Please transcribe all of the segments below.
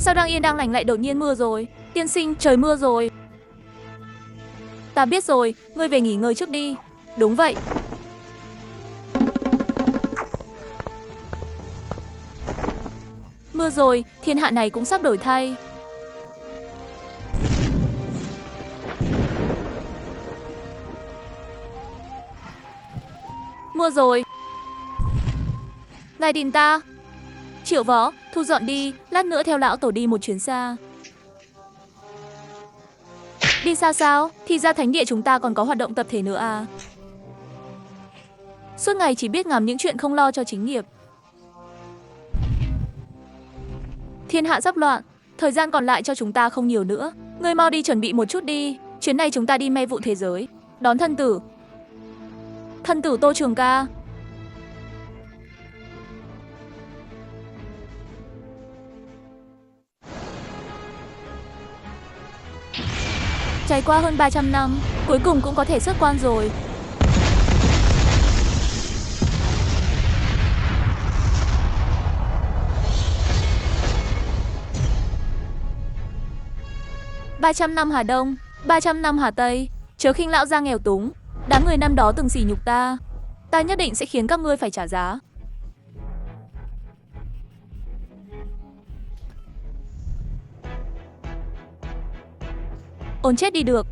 Sao đang yên đang lành lại đột nhiên mưa rồi? Tiên sinh, trời mưa rồi. Ta biết rồi, ngươi về nghỉ ngơi trước đi. Đúng vậy. Mưa rồi, thiên hạ này cũng sắp đổi thay. Mưa rồi. Ngài tìm ta. Triệu Võ, thu dọn đi, lát nữa theo lão tổ đi một chuyến xa. Đi xa sao? Thì ra thánh địa chúng ta còn có hoạt động tập thể nữa à? Suốt ngày chỉ biết ngắm những chuyện không lo cho chính nghiệp. Thiên hạ sắp loạn, thời gian còn lại cho chúng ta không nhiều nữa. Ngươi mau đi chuẩn bị một chút đi. Chuyến này chúng ta đi mê vụ thế giới, đón thân tử. Thân tử Tô Trường Ca. Trải qua hơn 300 năm, cuối cùng cũng có thể xuất quan rồi. "300 năm Hà Đông, 300 năm Hà Tây, chớ khinh lão gia nghèo túng. Đám người năm đó từng sỉ nhục ta. Ta nhất định sẽ khiến các ngươi phải trả giá." Ôn chết đi được.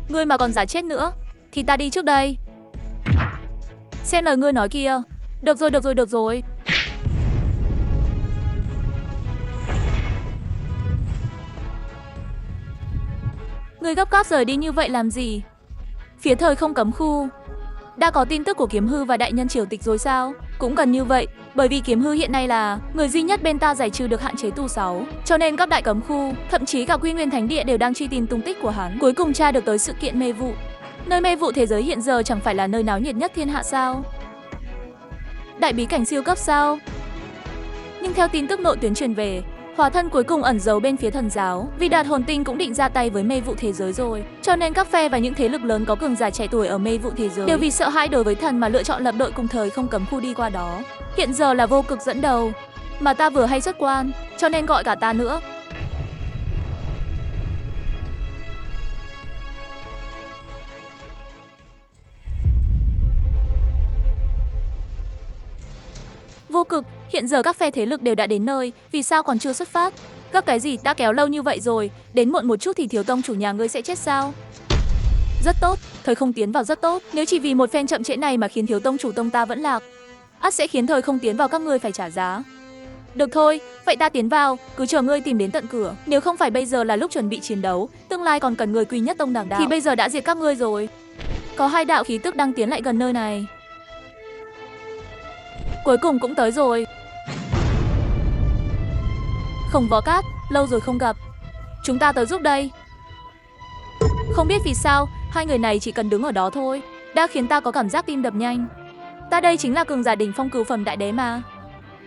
Ngươi mà còn giả chết nữa thì ta đi trước đây. Xem lời ngươi nói kia. Được rồi, được rồi, được rồi. Ngươi gấp gáp rời đi như vậy làm gì? Phía thời không cấm khu đã có tin tức của Kiếm Hư và đại nhân triều tịch rồi sao? Cũng cần như vậy, bởi vì Kiếm Hư hiện nay là người duy nhất bên ta giải trừ được hạn chế tu 6, cho nên các đại cấm khu, thậm chí cả Quy Nguyên Thánh Địa đều đang truy tìm tung tích của hắn. Cuối cùng tra được tới sự kiện mê vụ. Nơi mê vụ thế giới hiện giờ chẳng phải là nơi náo nhiệt nhất thiên hạ sao? Đại bí cảnh siêu cấp sao? Nhưng theo tin tức nội tuyến truyền về, Hỏa thân cuối cùng ẩn giấu bên phía thần giáo, vì Đạt Hồn Tinh cũng định ra tay với mê vụ thế giới rồi. Cho nên các phe và những thế lực lớn có cường giả trẻ tuổi ở mê vụ thế giới đều vì sợ hãi đối với thần mà lựa chọn lập đội cùng thời không cấm khu đi qua đó. Hiện giờ là vô cực dẫn đầu, mà ta vừa hay xuất quan, cho nên gọi cả ta nữa. Vô cực, hiện giờ các phe thế lực đều đã đến nơi, vì sao còn chưa xuất phát? Gấp cái gì, đã kéo lâu như vậy rồi, đến muộn một chút thì thiếu tông chủ nhà ngươi sẽ chết sao? Rất tốt, thời không tiến vào rất tốt, nếu chỉ vì một phen chậm trễ này mà khiến thiếu tông chủ tông ta vẫn lạc, ắt sẽ khiến thời không tiến vào các ngươi phải trả giá. Được thôi, vậy ta tiến vào, cứ chờ ngươi tìm đến tận cửa. Nếu không phải bây giờ là lúc chuẩn bị chiến đấu, tương lai còn cần người quy nhất tông đảng đạo, thì bây giờ đã diệt các ngươi rồi. Có hai đạo khí tức đang tiến lại gần nơi này. Cuối cùng cũng tới rồi. Khổng Võ Cát, lâu rồi không gặp. Chúng ta tới giúp đây. Không biết vì sao, hai người này chỉ cần đứng ở đó thôi đã khiến ta có cảm giác tim đập nhanh. Ta đây chính là cường giả đỉnh phong cửu phẩm đại đế mà.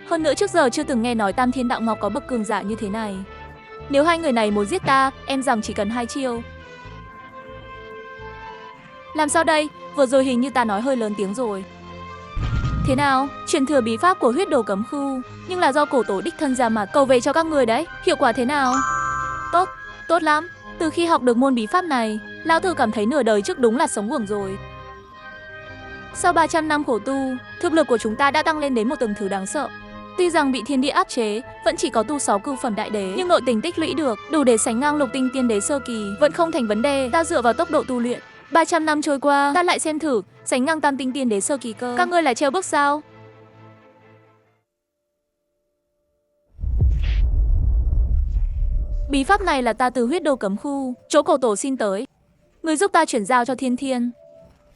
Hơn nữa trước giờ chưa từng nghe nói Tam Thiên Đạo Ngọc có bậc cường giả như thế này. Nếu hai người này muốn giết ta, em rằng chỉ cần 2 chiêu. Làm sao đây? Vừa rồi hình như ta nói hơi lớn tiếng rồi. Thế nào? Truyền thừa bí pháp của huyết đồ cấm khu, nhưng là do cổ tổ đích thân ra mặt cầu về cho các người đấy. Hiệu quả thế nào? Tốt, tốt lắm. Từ khi học được môn bí pháp này, lão tử cảm thấy nửa đời trước đúng là sống uổng rồi. Sau 300 năm khổ tu, thực lực của chúng ta đã tăng lên đến một tầng thứ đáng sợ. Tuy rằng bị thiên địa áp chế, vẫn chỉ có tu 6 cửu phẩm đại đế, nhưng nội tình tích lũy được đủ để sánh ngang lục tinh tiên đế sơ kỳ, vẫn không thành vấn đề. Ta dựa vào tốc độ tu luyện, 300 năm trôi qua, ta lại xem thử, sánh ngang tam tinh tiên đế sơ kỳ cơ. Các ngươi là treo bước sao? Bí pháp này là ta từ huyết đồ cấm khu, chỗ cổ tổ xin tới. Ngươi giúp ta chuyển giao cho Thiên Thiên.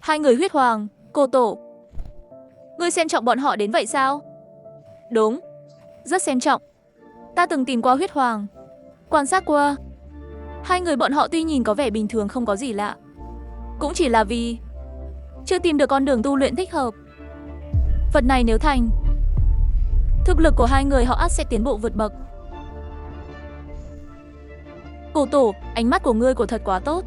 Hai người huyết hoàng, cổ tổ. Ngươi xem trọng bọn họ đến vậy sao? Đúng, rất xem trọng. Ta từng tìm qua huyết hoàng, quan sát qua. Hai người bọn họ tuy nhìn có vẻ bình thường không có gì lạ, cũng chỉ là vì chưa tìm được con đường tu luyện thích hợp. Vật này nếu thành, thực lực của hai người họ ắt sẽ tiến bộ vượt bậc. Cổ tổ, ánh mắt của ngươi của thật quá tốt.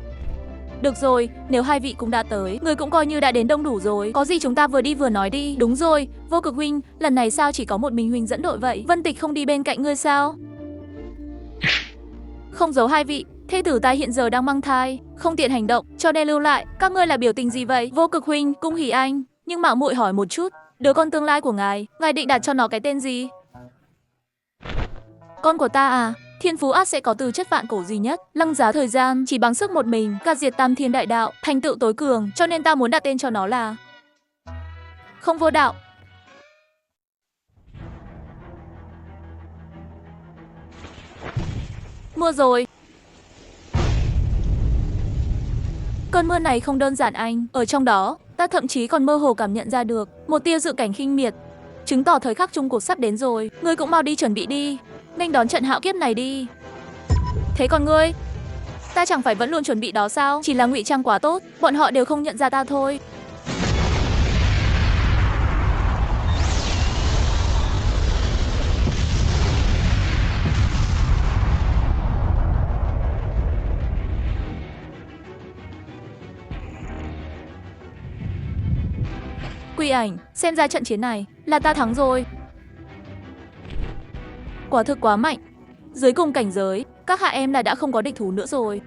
Được rồi, nếu hai vị cũng đã tới, người cũng coi như đã đến đông đủ rồi. Có gì chúng ta vừa đi vừa nói đi. Đúng rồi, Vô Cực huynh, lần này sao chỉ có một mình huynh dẫn đội vậy? Vân Tịch không đi bên cạnh ngươi sao? Không giấu hai vị, thê tử ta hiện giờ đang mang thai, không tiện hành động, cho nên lưu lại. Các ngươi là biểu tình gì vậy? Vô Cực huynh, Cung Hỉ anh, nhưng mạo muội hỏi một chút, đứa con tương lai của ngài định đặt cho nó cái tên gì? Con của ta à? Thiên phú ắt sẽ có từ chất vạn cổ duy nhất, lăng giá thời gian, chỉ bằng sức một mình, gạt diệt tam thiên đại đạo, thành tựu tối cường, cho nên ta muốn đặt tên cho nó là Không Vô Đạo. Mưa rồi. Cơn mưa này không đơn giản anh, ở trong đó, ta thậm chí còn mơ hồ cảm nhận ra được một tia dự cảnh khinh miệt, chứng tỏ thời khắc chung cuộc sắp đến rồi. Ngươi cũng mau đi chuẩn bị đi, nên đón trận hạo kiếp này đi. Thế còn ngươi? Ta chẳng phải vẫn luôn chuẩn bị đó sao? Chỉ là ngụy trang quá tốt, bọn họ đều không nhận ra ta thôi. Quỷ ảnh, xem ra trận chiến này là ta thắng rồi. Quả thực quá mạnh. Dưới cùng cảnh giới, các hạ em là đã không có địch thủ nữa rồi.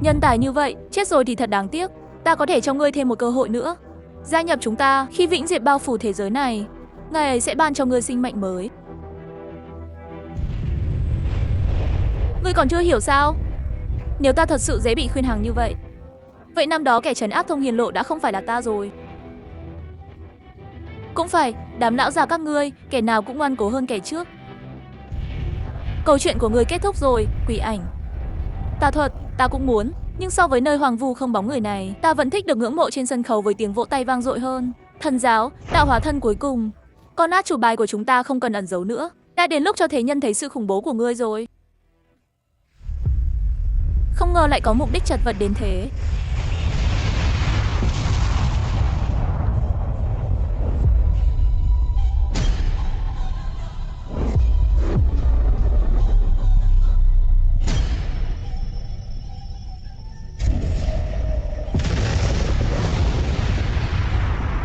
Nhân tài như vậy, chết rồi thì thật đáng tiếc. Ta có thể cho ngươi thêm một cơ hội nữa. Gia nhập chúng ta, khi vĩnh diệt bao phủ thế giới này, ngài ấy sẽ ban cho ngươi sinh mệnh mới. Ngươi còn chưa hiểu sao? Nếu ta thật sự dễ bị khuyên hàng như vậy, vậy năm đó kẻ trấn áp Thông Hiền Lộ đã không phải là ta rồi. Cũng phải, đám lão già các ngươi, kẻ nào cũng ngoan cố hơn kẻ trước. Câu chuyện của ngươi kết thúc rồi, Quỷ ảnh. Tà thuật, ta cũng muốn, nhưng so với nơi hoang vu không bóng người này, ta vẫn thích được ngưỡng mộ trên sân khấu với tiếng vỗ tay vang dội hơn. Thần giáo, đạo hóa thân cuối cùng. Con át chủ bài của chúng ta không cần ẩn giấu nữa. Đã đến lúc cho thế nhân thấy sự khủng bố của ngươi rồi. Không ngờ lại có mục đích chật vật đến thế.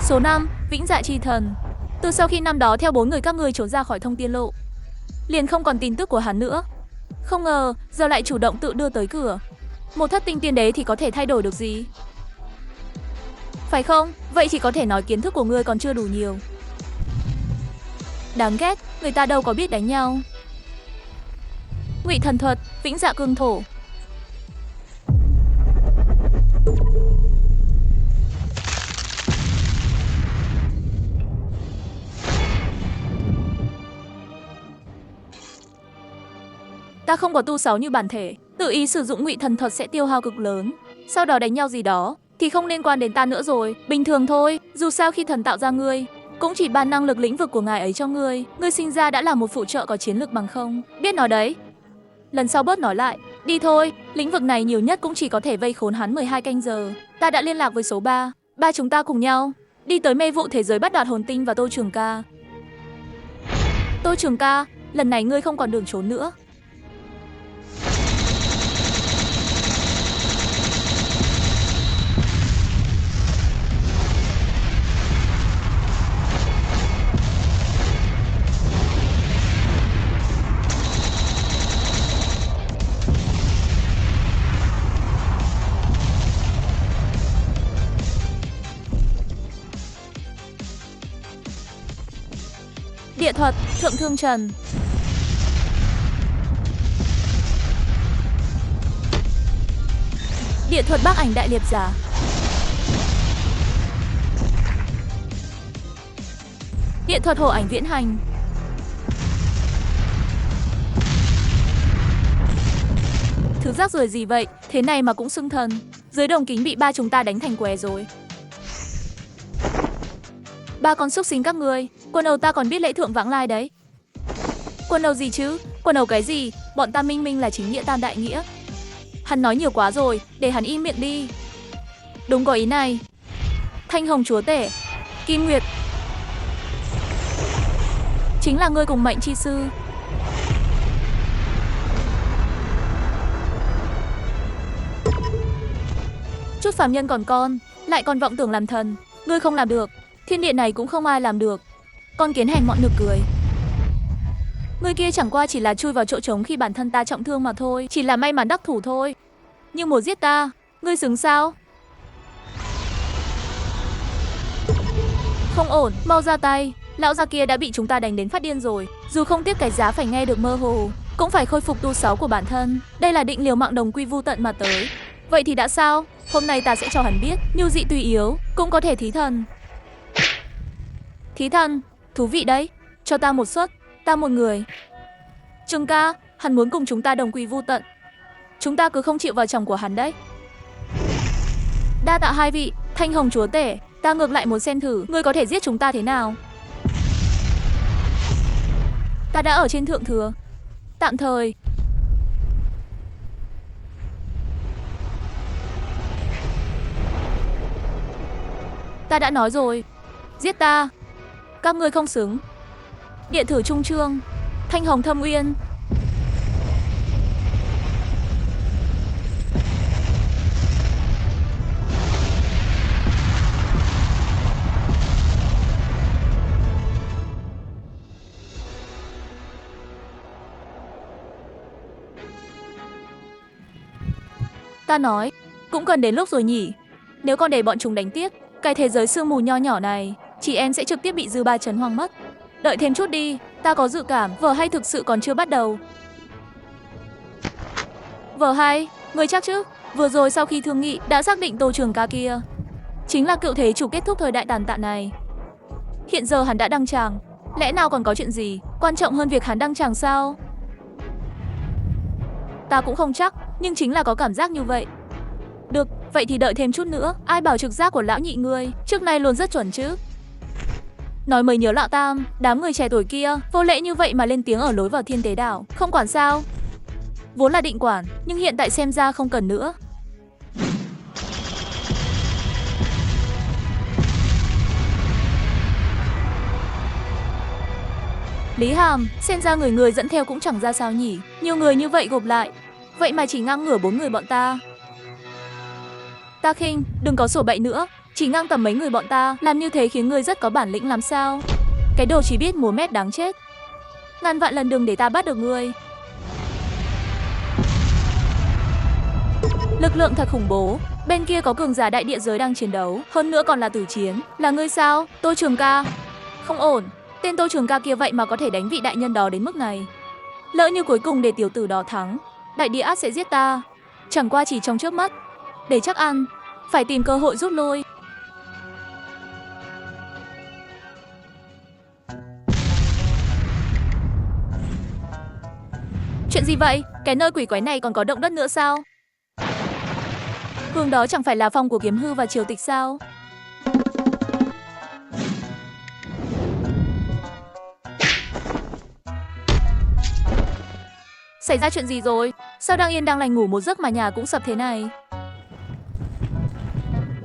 Số 5, Vĩnh Dạ Chi Thần. Từ sau khi năm đó theo 4 người các ngươi trốn ra khỏi Thông Tiên Lộ, liền không còn tin tức của hắn nữa. Không ngờ, giờ lại chủ động tự đưa tới cửa. Một thất tinh tiên đế thì có thể thay đổi được gì? Phải không? Vậy chỉ có thể nói kiến thức của ngươi còn chưa đủ nhiều. Đáng ghét, người ta đâu có biết đánh nhau. Ngụy Thần Thuật, Vĩnh Dạ Cương Thổ. Ta không có tu sáu như bản thể, tự ý sử dụng Ngụy Thần Thuật sẽ tiêu hao cực lớn. Sau đó đánh nhau gì đó thì không liên quan đến ta nữa rồi. Bình thường thôi, dù sao khi thần tạo ra ngươi, cũng chỉ ban năng lực lĩnh vực của ngài ấy cho ngươi. Ngươi sinh ra đã là một phụ trợ có chiến lực bằng không. Biết nói đấy. Lần sau bớt nói lại. Đi thôi, lĩnh vực này nhiều nhất cũng chỉ có thể vây khốn hắn 12 canh giờ. Ta đã liên lạc với số 3. Ba chúng ta cùng nhau đi tới mê vụ thế giới bắt đoạt hồn tinh và Tô Trường Ca. Tô Trường Ca, lần này ngươi không còn đường trốn nữa. Địa thuật, Thượng Thương Trần. Địa thuật Bác Ảnh Đại Liệt Giả. Địa thuật Hổ Ảnh Viễn Hành. Thứ rác rưởi gì vậy, thế này mà cũng xưng thần. Dưới đồng kính bị ba chúng ta đánh thành què rồi. Ba con xúc sinh các ngươi, quần âu ta còn biết lễ thượng vãng lai đấy. Quần âu gì chứ, quần âu cái gì, bọn ta minh minh là chính nghĩa tam đại nghĩa. Hắn nói nhiều quá rồi, để hắn im miệng đi. Đúng có ý này. Thanh Hồng Chúa Tể, Kim Nguyệt, chính là ngươi cùng mệnh chi sư. chút phàm nhân lại còn vọng tưởng làm thần. Ngươi không làm được, thiên địa này cũng không ai làm được. Con kiến hèn mọn nực cười. Ngươi kia chẳng qua chỉ là chui vào chỗ trống khi bản thân ta trọng thương mà thôi, chỉ là may mắn đắc thủ thôi. Nhưng muốn giết ta, ngươi xứng sao? Không ổn, mau ra tay. Lão già kia đã bị chúng ta đánh đến phát điên rồi. Dù không tiếc cái giá phải nghe được mơ hồ, cũng phải khôi phục tu 6 của bản thân. Đây là định liều mạng đồng quy vu tận mà tới. Vậy thì đã sao? Hôm nay ta sẽ cho hắn biết, nhu dị tùy yếu, cũng có thể thí thần. Thí thần, thú vị đấy. Cho ta một suất, ta một người. Trường ca, hắn muốn cùng chúng ta đồng quy vu tận. Chúng ta cứ không chịu vào chồng của hắn đấy. Đa tạ hai vị, Thanh Hồng chúa tể. Ta ngược lại muốn xem thử ngươi có thể giết chúng ta thế nào. Ta đã ở trên thượng thừa. Tạm thời. Ta đã nói rồi, giết ta. Các ngươi không xứng. Điện thử trung trương, Thanh Hồng thâm uyên. Ta nói, cũng cần đến lúc rồi nhỉ. Nếu còn để bọn chúng đánh tiếp, cái thế giới sương mù nho nhỏ này, chị em sẽ trực tiếp bị dư ba chấn hoang mất. Đợi thêm chút đi, ta có dự cảm vở hay thực sự còn chưa bắt đầu. Vở hay, ngươi chắc chứ? Vừa rồi sau khi thương nghị đã xác định Tô Trường Ca kia chính là cựu thế chủ kết thúc thời đại tàn tạ này. Hiện giờ hắn đã đăng tràng, lẽ nào còn có chuyện gì quan trọng hơn việc hắn đăng tràng sao? Ta cũng không chắc, nhưng chính là có cảm giác như vậy. Được, vậy thì đợi thêm chút nữa. Ai bảo trực giác của lão nhị ngươi trước nay luôn rất chuẩn chứ? Nói mới nhớ lão tam, đám người trẻ tuổi kia vô lễ như vậy mà lên tiếng ở lối vào Thiên Tế Đảo, không quản sao? Vốn là định quản, nhưng hiện tại xem ra không cần nữa. Lý Hàm, xem ra người dẫn theo cũng chẳng ra sao nhỉ. Nhiều người như vậy gộp lại, vậy mà chỉ ngang ngửa 4 người bọn ta. Ta khinh, đừng có sổ bậy nữa. Chỉ ngang tầm mấy người bọn ta, làm như thế khiến ngươi rất có bản lĩnh làm sao? Cái đồ chỉ biết múa mép đáng chết. Ngàn vạn lần đừng để ta bắt được ngươi. Lực lượng thật khủng bố. Bên kia có cường giả đại địa giới đang chiến đấu, hơn nữa còn là tử chiến. Là ngươi sao? Tô Trường Ca. Không ổn. Tên Tô Trường Ca kia vậy mà có thể đánh vị đại nhân đó đến mức này. Lỡ như cuối cùng để tiểu tử đó thắng, đại địa ác sẽ giết ta. Chẳng qua chỉ trong chớp mắt. Để chắc ăn, phải tìm cơ hội rút lui. Chuyện gì vậy? Cái nơi quỷ quái này còn có động đất nữa sao? Hướng đó chẳng phải là phòng của Kiếm Hư và Triều Tịch sao? Xảy ra chuyện gì rồi? Sao đang yên đang lành ngủ một giấc mà nhà cũng sập thế này?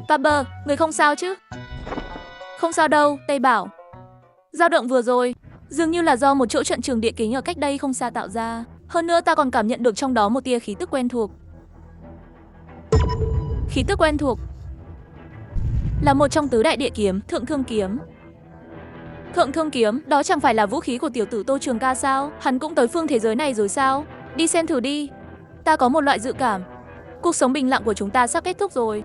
Faber, người không sao chứ? Không sao đâu, Tây bảo. Dao động vừa rồi, dường như là do một chỗ trận trường địa kính ở cách đây không xa tạo ra. Hơn nữa ta còn cảm nhận được trong đó một tia khí tức quen thuộc. Khí tức quen thuộc là một trong tứ đại địa kiếm, Thượng Thương Kiếm. Thượng Thương Kiếm, đó chẳng phải là vũ khí của tiểu tử Tô Trường Ca sao? Hắn cũng tới phương thế giới này rồi sao? Đi xem thử đi. Ta có một loại dự cảm, cuộc sống bình lặng của chúng ta sắp kết thúc rồi.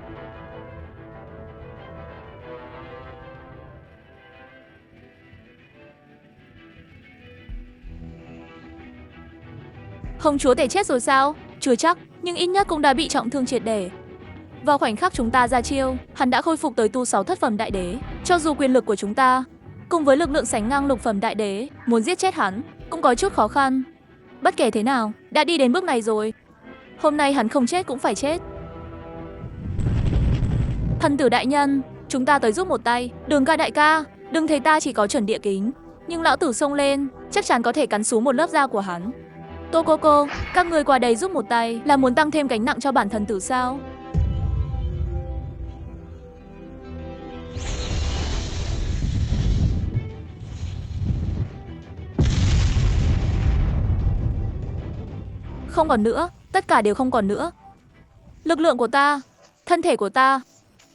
Hồng chúa tể chết rồi sao? Chưa chắc, nhưng ít nhất cũng đã bị trọng thương triệt để. Vào khoảnh khắc chúng ta ra chiêu, hắn đã khôi phục tới tu 6 thất phẩm đại đế. Cho dù quyền lực của chúng ta cùng với lực lượng sánh ngang lục phẩm đại đế, muốn giết chết hắn cũng có chút khó khăn. Bất kể thế nào, đã đi đến bước này rồi. Hôm nay hắn không chết cũng phải chết. Thần tử đại nhân, chúng ta tới giúp một tay. Đường ca đại ca, đừng thấy ta chỉ có chuẩn địa kính, nhưng lão tử xông lên, chắc chắn có thể cắn xuống một lớp da của hắn. Tô cô, các người qua đây giúp một tay là muốn tăng thêm gánh nặng cho bản thân tử sao? Không còn nữa, tất cả đều không còn nữa. Lực lượng của ta thân thể của ta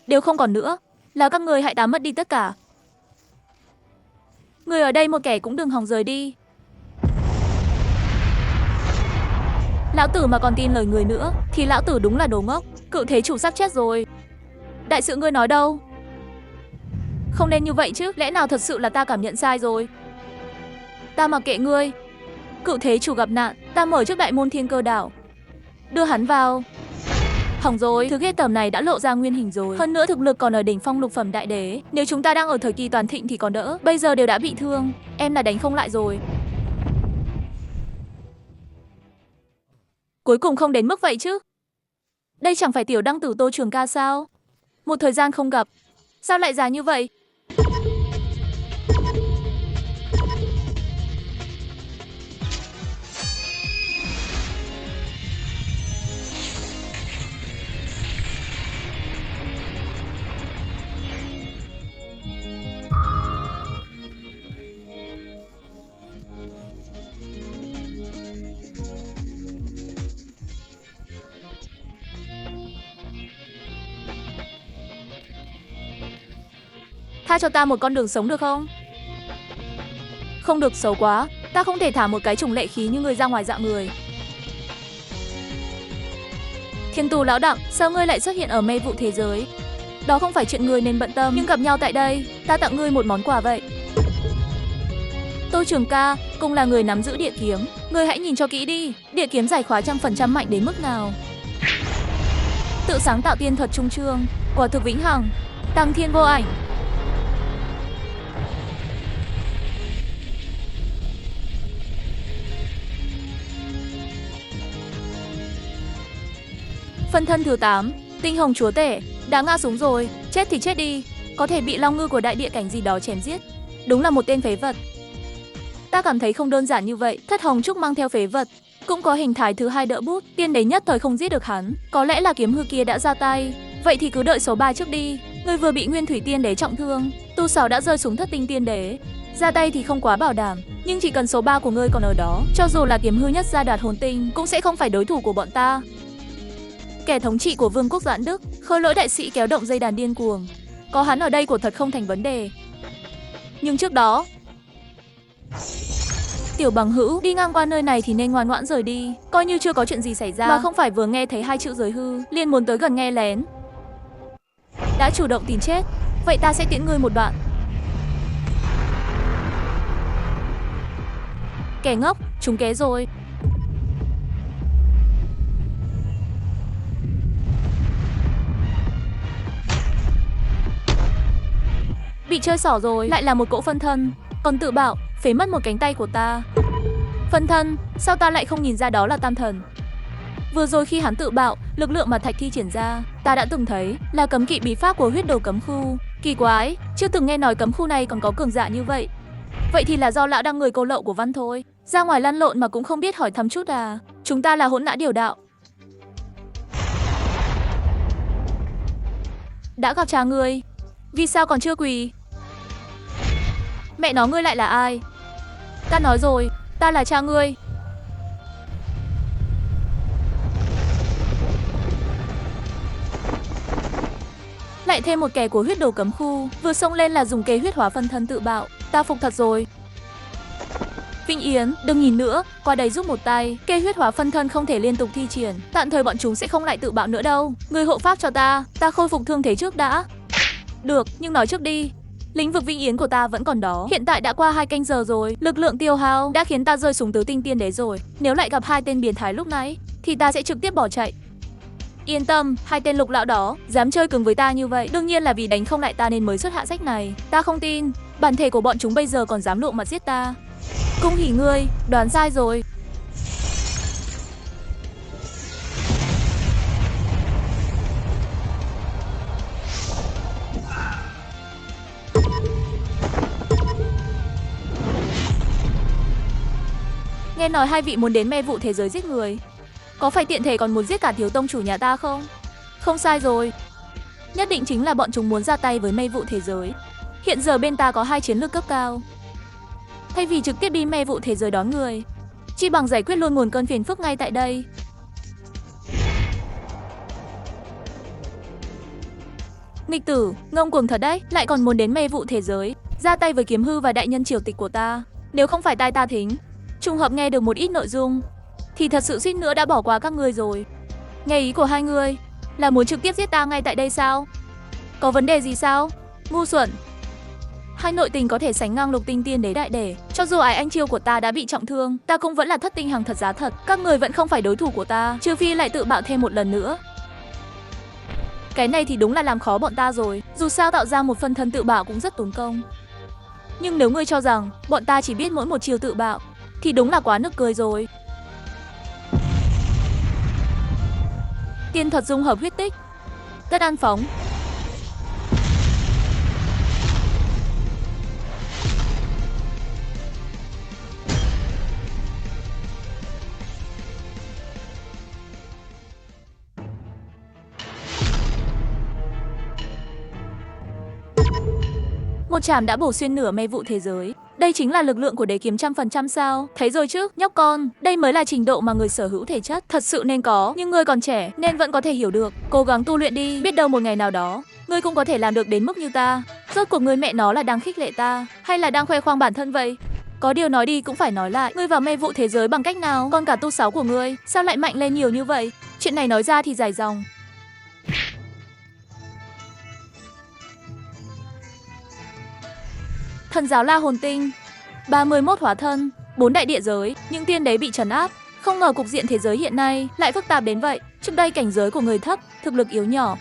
đều không còn nữa, là các người hại ta mất đi tất cả. Người ở đây một kẻ cũng đừng hòng rời đi. Lão tử mà còn tin lời người nữa thì lão tử đúng là đồ ngốc. Cựu thế chủ sắp chết rồi. Đại sự ngươi nói đâu? Không nên như vậy chứ, lẽ nào thật sự là ta cảm nhận sai rồi? Ta mặc kệ ngươi. Cựu thế chủ gặp nạn, ta mở trước đại môn Thiên Cơ đảo, đưa hắn vào. Hỏng rồi, thứ ghê tởm này đã lộ ra nguyên hình rồi. Hơn nữa thực lực còn ở đỉnh phong lục phẩm đại đế. Nếu chúng ta đang ở thời kỳ toàn thịnh thì còn đỡ, bây giờ đều đã bị thương, em là đánh không lại rồi. Cuối cùng không đến mức vậy chứ. Đây chẳng phải tiểu đăng tử Tô Trường Ca sao? Một thời gian không gặp, sao lại già như vậy? Tha cho ta một con đường sống được không? Không được, xấu quá. Ta không thể thả một cái trùng lệ khí như người ra ngoài dạ người. Thiên tù lão đặng, sao ngươi lại xuất hiện ở mê vụ thế giới? Đó không phải chuyện người nên bận tâm, nhưng gặp nhau tại đây, ta tặng ngươi một món quà vậy. Tô Trường Ca, cùng là người nắm giữ địa kiếm, ngươi hãy nhìn cho kỹ đi, địa kiếm giải khóa 100% mạnh đến mức nào. Tự sáng tạo tiên thuật trung chương, quả thực vĩnh hằng, tăng thiên vô ảnh. Phân thân thứ 8, Tinh Hồng Chúa Tể, đã ngã xuống rồi, chết thì chết đi, có thể bị long ngư của đại địa cảnh gì đó chém giết. Đúng là một tên phế vật. Ta cảm thấy không đơn giản như vậy, Thất Hồng Trúc mang theo phế vật, cũng có hình thái thứ hai đỡ bút, tiên đế nhất thời không giết được hắn, có lẽ là kiếm hư kia đã ra tay. Vậy thì cứ đợi số 3 trước đi, người vừa bị Nguyên Thủy Tiên Đế trọng thương, tu 6 đã rơi xuống Thất Tinh Tiên Đế. Ra tay thì không quá bảo đảm, nhưng chỉ cần số 3 của ngươi còn ở đó, cho dù là kiếm hư nhất gia đoạt hồn tinh cũng sẽ không phải đối thủ của bọn ta. Kẻ thống trị của Vương quốc Doãn Đức, Khôi Lỗi đại sĩ kéo động dây đàn điên cuồng. Có hắn ở đây của thật không thành vấn đề. Nhưng trước đó, tiểu bằng hữu đi ngang qua nơi này thì nên ngoan ngoãn rời đi, coi như chưa có chuyện gì xảy ra, mà không phải vừa nghe thấy 2 chữ giới hư liền muốn tới gần nghe lén. Đã chủ động tìm chết, vậy ta sẽ tiễn ngươi một đoạn. Kẻ ngốc, trúng kế rồi. Bị chơi xỏ rồi, lại là một cỗ phân thân, còn tự bảo phế mất một cánh tay của ta. Phân thân, sao ta lại không nhìn ra đó là tam thần? Vừa rồi khi hắn tự bạo, lực lượng mà Thạch thi triển ra, ta đã từng thấy là cấm kỵ bí pháp của huyết đồ cấm khu. Kỳ quái, chưa từng nghe nói cấm khu này còn có cường giả như vậy. Vậy thì là do lão đang người cô lậu của Văn thôi. Ra ngoài lăn lộn mà cũng không biết hỏi thăm chút à? Chúng ta là hỗn nã điều đạo. Đã gặp cha ngươi, vì sao còn chưa quỳ? Mẹ nó, ngươi lại là ai? Ta nói rồi, ta là cha ngươi. Lại thêm một kẻ của huyết đồ cấm khu, vừa xông lên là dùng kế huyết hóa phân thân tự bạo. Ta phục thật rồi. Vĩnh Yến, đừng nhìn nữa, qua đây giúp một tay. Kế huyết hóa phân thân không thể liên tục thi triển, tạm thời bọn chúng sẽ không lại tự bạo nữa đâu. Ngươi hộ pháp cho ta khôi phục thương thế trước đã. Được, nhưng nói trước đi. Lĩnh vực Vĩnh Yến của ta vẫn còn đó. Hiện tại đã qua 2 canh giờ rồi, lực lượng tiêu hao đã khiến ta rơi xuống tứ tinh tiên đế rồi. Nếu lại gặp 2 tên biến thái lúc nãy thì ta sẽ trực tiếp bỏ chạy. Yên tâm, 2 tên lục lão đó dám chơi cứng với ta như vậy, đương nhiên là vì đánh không lại ta nên mới xuất hạ sách này. Ta không tin bản thể của bọn chúng bây giờ còn dám lộ mặt giết ta. Cung hỉ ngươi, đoán sai rồi. Nghe nói 2 vị muốn đến mê vụ thế giới giết người, có phải tiện thể còn muốn giết cả thiếu tông chủ nhà ta không? Không sai rồi, nhất định chính là bọn chúng muốn ra tay với mê vụ thế giới. Hiện giờ bên ta có 2 chiến lược cấp cao. Thay vì trực tiếp đi mê vụ thế giới đón người, chi bằng giải quyết luôn nguồn cơn phiền phức ngay tại đây. Nghịch tử, ngông cuồng thật đấy, lại còn muốn đến mê vụ thế giới, ra tay với kiếm hư và đại nhân triều tịch của ta. Nếu không phải tai ta thính, trùng hợp nghe được một ít nội dung, thì thật sự suýt nữa đã bỏ qua các ngươi rồi. Nghe ý của hai người là muốn trực tiếp giết ta ngay tại đây sao? Có vấn đề gì sao? Ngu xuẩn. Hai nội tình có thể sánh ngang lục tinh tiên đế đại đế. Cho dù ái anh chiêu của ta đã bị trọng thương, ta cũng vẫn là thất tinh hàng thật giá thật. Các người vẫn không phải đối thủ của ta, trừ phi lại tự bạo thêm một lần nữa. Cái này thì đúng là làm khó bọn ta rồi. Dù sao tạo ra một phân thân tự bạo cũng rất tốn công. Nhưng nếu ngươi cho rằng bọn ta chỉ biết mỗi một chiêu tự bạo, thì đúng là quá nực cười rồi. Tiên thuật dung hợp huyết tích. Tất an phóng. Một chảm đã bổ xuyên nửa mê vụ thế giới. Đây chính là lực lượng của đế kiếm 100% sao? Thấy rồi chứ, nhóc con, đây mới là trình độ mà người sở hữu thể chất thật sự nên có. Nhưng ngươi còn trẻ nên vẫn có thể hiểu được. Cố gắng tu luyện đi, biết đâu một ngày nào đó ngươi cũng có thể làm được đến mức như ta. Rốt cuộc ngươi mẹ nó là đang khích lệ ta hay là đang khoe khoang bản thân vậy? Có điều nói đi cũng phải nói lại, ngươi vào mê vụ thế giới bằng cách nào? Còn cả tu 6 của ngươi sao lại mạnh lên nhiều như vậy? Chuyện này nói ra thì dài dòng. Thần giáo La Hồn Tinh, 31 hóa thân, 4 đại địa giới, những tiên đế bị trấn áp. Không ngờ cục diện thế giới hiện nay lại phức tạp đến vậy. Trước đây cảnh giới của người thấp, thực lực yếu nhỏ,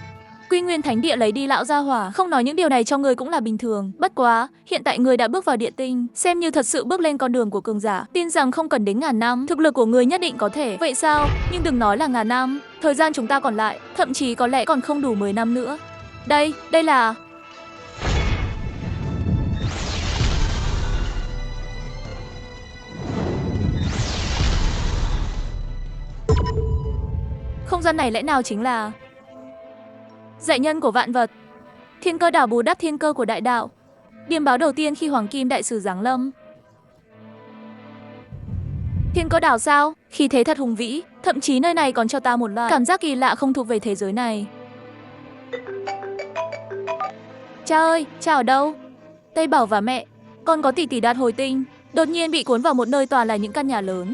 Quy Nguyên Thánh Địa lấy đi lão gia hỏa, không nói những điều này cho người cũng là bình thường. Bất quá, hiện tại người đã bước vào địa tinh, xem như thật sự bước lên con đường của cường giả. Tin rằng không cần đến ngàn năm, thực lực của người nhất định có thể. Vậy sao? Nhưng đừng nói là ngàn năm, thời gian chúng ta còn lại, thậm chí có lẽ còn không đủ 10 năm nữa. Đây là... Không gian này lẽ nào chính là dạy nhân của vạn vật, thiên cơ đảo bù đắp thiên cơ của đại đạo, điểm báo đầu tiên khi Hoàng Kim Đại Sử giáng lâm. Thiên cơ đảo sao? Khí thế thật hùng vĩ, thậm chí nơi này còn cho ta một loại cảm giác kỳ lạ không thuộc về thế giới này. Cha ơi, cha ở đâu? Tây Bảo và mẹ, con có tỷ tỷ Đạt Hồi Tinh, đột nhiên bị cuốn vào một nơi toàn là những căn nhà lớn.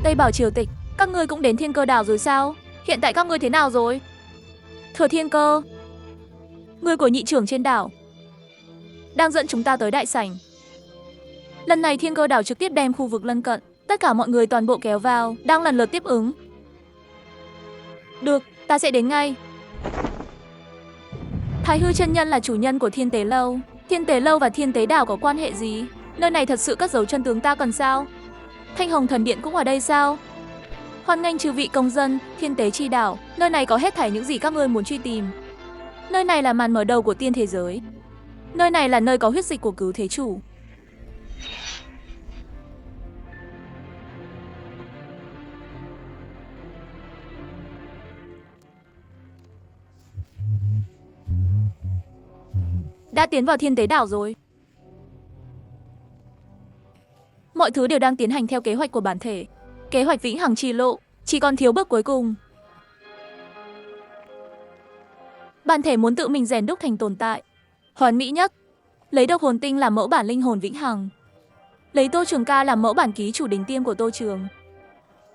Tây Bảo triều tịch, các ngươi cũng đến thiên cơ đảo rồi sao? Hiện tại các ngươi thế nào rồi? Thừa Thiên Cơ, người của nhị trưởng trên đảo, đang dẫn chúng ta tới đại sảnh. Lần này thiên cơ đảo trực tiếp đem khu vực lân cận, tất cả mọi người toàn bộ kéo vào, đang lần lượt tiếp ứng. Được, ta sẽ đến ngay. Thái Hư chân nhân là chủ nhân của Thiên Tế Lâu. Thiên Tế Lâu và Thiên Tế Đảo có quan hệ gì? Nơi này thật sự cất giấu chân tướng ta cần sao? Thanh Hồng Thần Điện cũng ở đây sao? Hoan nghênh chư vị công dân, Thiên Tế Chi Đảo. Nơi này có hết thảy những gì các ngươi muốn truy tìm. Nơi này là màn mở đầu của tiên thế giới. Nơi này là nơi có huyết dịch của cứu thế chủ. Đã tiến vào Thiên Tế Đảo rồi. Mọi thứ đều đang tiến hành theo kế hoạch của bản thể. Kế hoạch vĩnh hằng chi lộ, chỉ còn thiếu bước cuối cùng. Bản thể muốn tự mình rèn đúc thành tồn tại hoàn mỹ nhất, lấy độc hồn tinh làm mẫu bản linh hồn vĩnh hằng, lấy Tô Trường Ca làm mẫu bản ký chủ đỉnh tiêm của Tô Trường,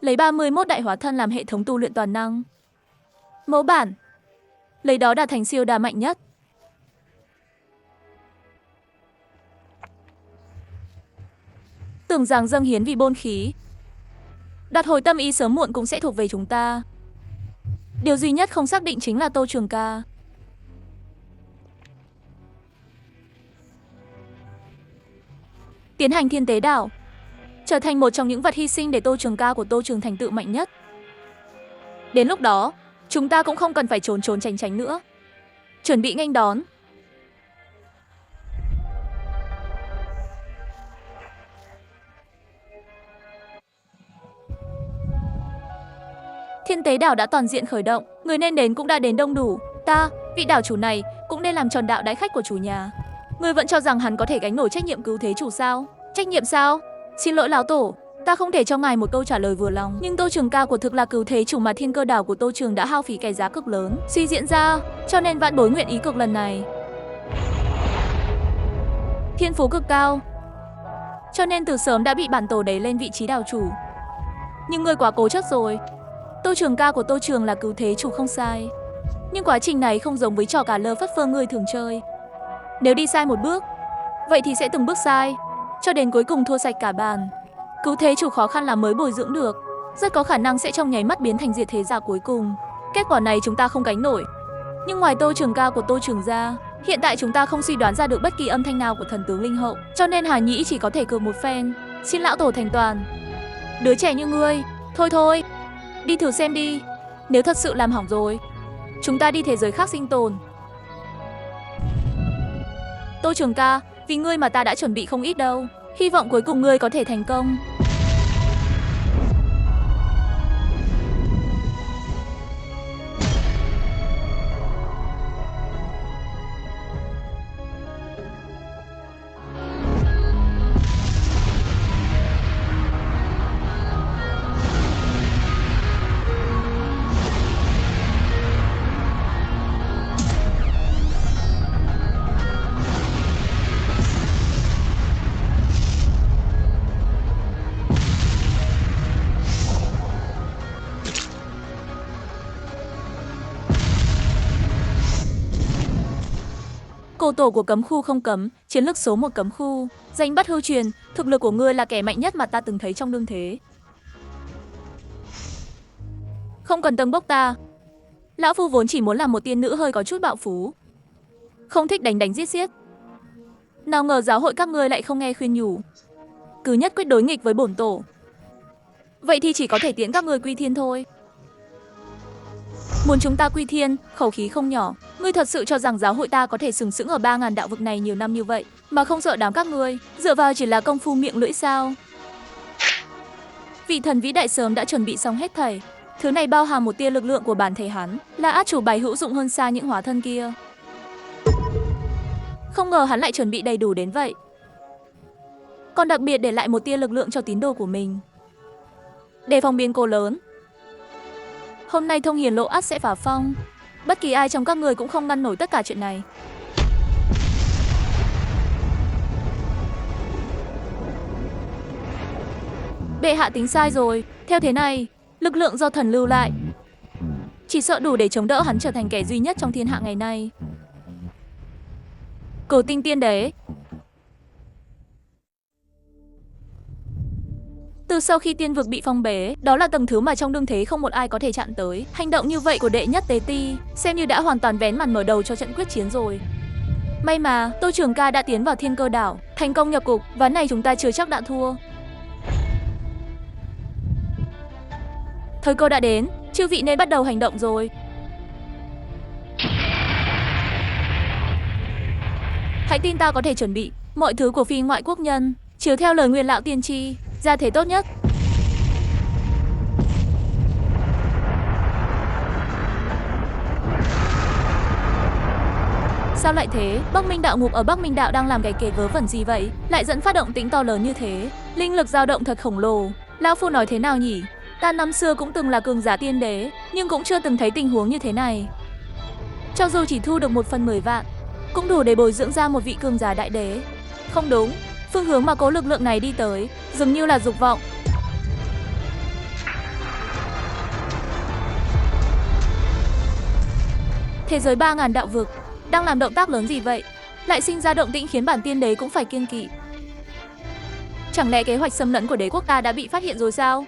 lấy 31 đại hóa thân làm hệ thống tu luyện toàn năng. Mẫu bản, lấy đó đạt thành siêu đa mạnh nhất. Tưởng rằng dâng hiến vì bôn khí, đặt hồi tâm ý sớm muộn cũng sẽ thuộc về chúng ta. Điều duy nhất không xác định chính là Tô Trường Ca. Tiến hành Thiên Tế Đảo, trở thành một trong những vật hy sinh để Tô Trường Ca của Tô Trường thành tựu mạnh nhất. Đến lúc đó, chúng ta cũng không cần phải trốn tránh nữa. Chuẩn bị nghênh đón. Thiên Tế Đảo đã toàn diện khởi động, người nên đến cũng đã đến đông đủ. Ta, vị đảo chủ này, cũng nên làm tròn đạo đãi khách của chủ nhà. Ngươi vẫn cho rằng hắn có thể gánh nổi trách nhiệm cứu thế chủ sao? Trách nhiệm sao? Xin lỗi lão tổ, Ta không thể cho ngài một câu trả lời vừa lòng, nhưng Tô Trường Ca của thực là cửu thế chủ mà thiên cơ đảo của Tô Trường đã hao phí cái giá cực lớn suy diễn ra, cho nên vạn bối nguyện ý cực lần này. Thiên phú cực cao, cho nên từ sớm đã bị bản tổ đẩy lên vị trí đảo chủ. Nhưng ngươi quá cố chấp rồi. Tô Trường Ca của Tô Trường là cửu thế chủ không sai, nhưng quá trình này không giống với trò cả lơ phất phơ ngươi thường chơi. Nếu đi sai một bước, vậy thì sẽ từng bước sai, cho đến cuối cùng thua sạch cả bàn. Cửu thế chủ khó khăn là mới bồi dưỡng được, rất có khả năng sẽ trong nháy mắt biến thành diệt thế giả cuối cùng. Kết quả này chúng ta không gánh nổi. Nhưng ngoài Tô Trường Ca của Tô Trường ra, hiện tại chúng ta không suy đoán ra được bất kỳ âm thanh nào của thần tướng linh hậu, cho nên Hà Nhĩ chỉ có thể cược một phen, xin lão tổ thành toàn. Đứa trẻ như ngươi, thôi, đi thử xem đi. Nếu thật sự làm hỏng rồi, chúng ta đi thế giới khác sinh tồn. Tô Trường Ca, vì ngươi mà ta đã chuẩn bị không ít đâu. Hy vọng cuối cùng ngươi có thể thành công. Cổ tổ của cấm khu không cấm, chiến lực số 1 cấm khu, danh bất hư truyền, thực lực của ngươi là kẻ mạnh nhất mà ta từng thấy trong đương thế. Không cần tâng bốc ta. Lão phu vốn chỉ muốn làm một tiên nữ hơi có chút bạo phú, không thích đánh giết giết. Nào ngờ giáo hội các ngươi lại không nghe khuyên nhủ, cứ nhất quyết đối nghịch với bổn tổ. Vậy thì chỉ có thể tiễn các ngươi quy thiên thôi. Muốn chúng ta quy thiên, khẩu khí không nhỏ. Ngươi thật sự cho rằng giáo hội ta có thể sừng sững ở 3000 đạo vực này nhiều năm như vậy mà không sợ đám các ngươi, dựa vào chỉ là công phu miệng lưỡi sao? Vị thần vĩ đại sớm đã chuẩn bị xong hết thảy. Thứ này bao hàm một tia lực lượng của bản thể hắn, là át chủ bài hữu dụng hơn xa những hóa thân kia. Không ngờ hắn lại chuẩn bị đầy đủ đến vậy, còn đặc biệt để lại một tia lực lượng cho tín đồ của mình. Đề phòng biến cố lớn. Hôm nay Thông Hiền Lộ ắt sẽ phá phong. Bất kỳ ai trong các người cũng không ngăn nổi tất cả chuyện này. Bệ hạ tính sai rồi. Theo thế này, lực lượng do thần lưu lại chỉ sợ đủ để chống đỡ hắn trở thành kẻ duy nhất trong thiên hạ ngày nay. Cửu tinh tiên đế. Từ sau khi tiên vực bị phong bế, đó là tầng thứ mà trong đương thế không một ai có thể chạm tới. Hành động như vậy của đệ nhất tế ti xem như đã hoàn toàn vén màn mở đầu cho trận quyết chiến rồi. May mà Tô Trường Ca đã tiến vào thiên cơ đảo, thành công nhập cục, ván này chúng ta chưa chắc đã thua. Thời cơ đã đến, chư vị nên bắt đầu hành động rồi. Hãy tin ta có thể chuẩn bị mọi thứ của phi ngoại quốc nhân, chiếu theo lời Nguyên lão tiên tri, ra thế tốt nhất. Sao lại thế? Bắc Minh đạo ngục ở Bắc Minh đạo đang làm cái kề vớ vẩn gì vậy? Lại dẫn phát động tĩnh to lớn như thế. Linh lực dao động thật khổng lồ. Lão phu nói thế nào nhỉ? Ta năm xưa cũng từng là cường giả tiên đế, nhưng cũng chưa từng thấy tình huống như thế này. Cho dù chỉ thu được 1/10 vạn, cũng đủ để bồi dưỡng ra một vị cường giả đại đế. Không đúng, phương hướng mà cố lực lượng này đi tới dường như là dục vọng. Thế giới 3000 đạo vực đang làm động tác lớn gì vậy? Lại sinh ra động tĩnh khiến bản tiên đế cũng phải kiêng kỵ. Chẳng lẽ kế hoạch xâm lấn của đế quốc ta đã bị phát hiện rồi sao?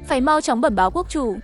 Phải mau chóng bẩm báo quốc chủ,